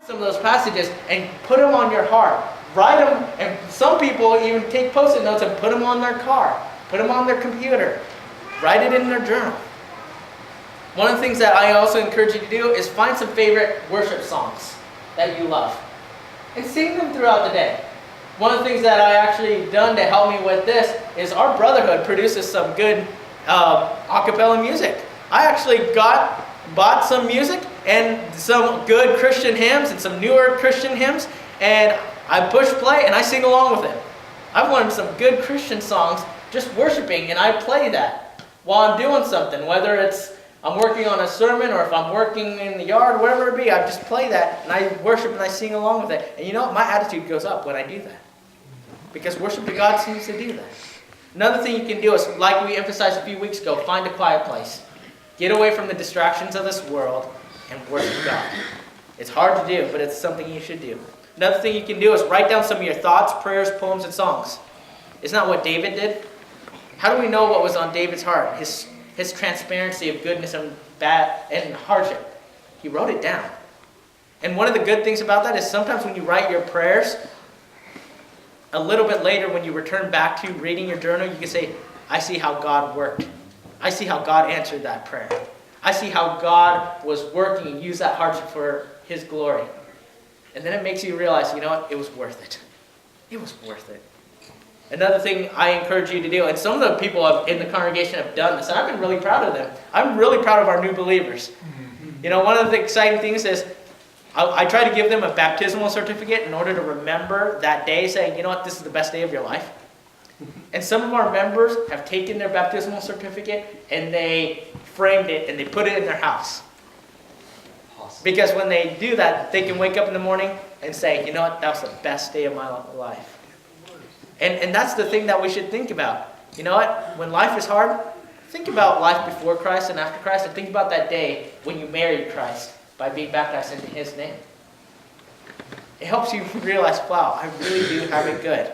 some of those passages and put them on your heart. Write them, and some people even take post-it notes and put them on their car, put them on their computer, write it in their journal. One of the things that I also encourage you to do is find some favorite worship songs that you love and sing them throughout the day. One of the things that I actually done to help me with this is our brotherhood produces some good a cappella music. I actually bought some music and some good Christian hymns and some newer Christian hymns, and I push play and I sing along with it. I've learned some good Christian songs just worshiping, and I play that while I'm doing something, whether it's I'm working on a sermon or if I'm working in the yard, whatever it be, I just play that and I worship and I sing along with it. And you know what? My attitude goes up when I do that, because worship to God seems to do that. Another thing you can do is, like we emphasized a few weeks ago, find a quiet place. Get away from the distractions of this world and worship God. It's hard to do, but it's something you should do. Another thing you can do is write down some of your thoughts, prayers, poems, and songs. Isn't that what David did? How do we know what was on David's heart? His transparency of goodness and bad and hardship. He wrote it down. And one of the good things about that is sometimes when you write your prayers, a little bit later when you return back to reading your journal, you can say, I see how God worked. I see how God answered that prayer. I see how God was working and used that hardship for His glory. And then it makes you realize, you know what? It was worth it. It was worth it. Another thing I encourage you to do, and some of the people in the congregation have done this, and I've been really proud of them. I'm really proud of our new believers. You know, one of the exciting things is I try to give them a baptismal certificate in order to remember that day, saying, you know what, this is the best day of your life. And some of our members have taken their baptismal certificate and they framed it and they put it in their house. Awesome. Because when they do that, they can wake up in the morning and say, you know what, that was the best day of my life. And that's the thing that we should think about. You know what, when life is hard, think about life before Christ and after Christ, and think about that day when you married Christ by being baptized into His name. It helps you realize, wow, I really do have it good.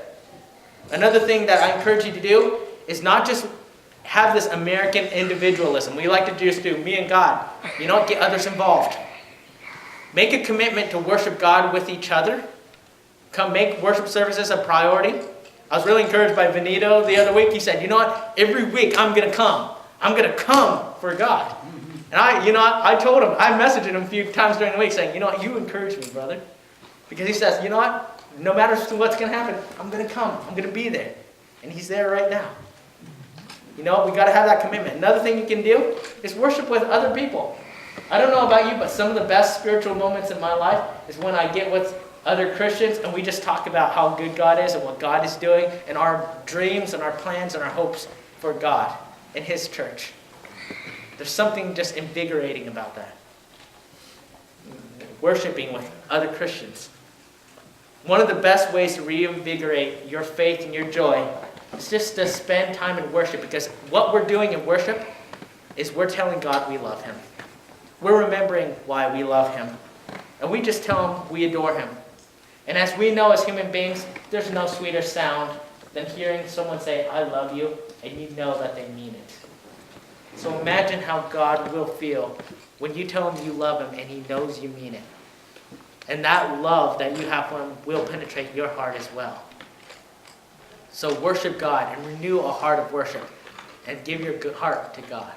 Another thing that I encourage you to do is not just have this American individualism. We like to just do me and God. You know what? Get others involved. Make a commitment to worship God with each other. Come make worship services a priority. I was really encouraged by Benito the other week. He said, you know what? Every week I'm going to come. I'm going to come for God. And I told him, I messaged him a few times during the week saying, you know what? You encourage me, brother. Because he says, you know what? No matter what's going to happen, I'm going to come. I'm going to be there. And he's there right now. You know, we got to have that commitment. Another thing you can do is worship with other people. I don't know about you, but some of the best spiritual moments in my life is when I get with other Christians and we just talk about how good God is and what God is doing and our dreams and our plans and our hopes for God and His church. There's something just invigorating about that. Worshiping with other Christians. One of the best ways to reinvigorate your faith and your joy is just to spend time in worship, because what we're doing in worship is we're telling God we love Him. We're remembering why we love Him. And we just tell Him we adore Him. And as we know as human beings, there's no sweeter sound than hearing someone say, I love you, and you know that they mean it. So imagine how God will feel when you tell Him you love Him and He knows you mean it. And that love that you have for Him will penetrate your heart as well. So worship God and renew a heart of worship and give your heart to God.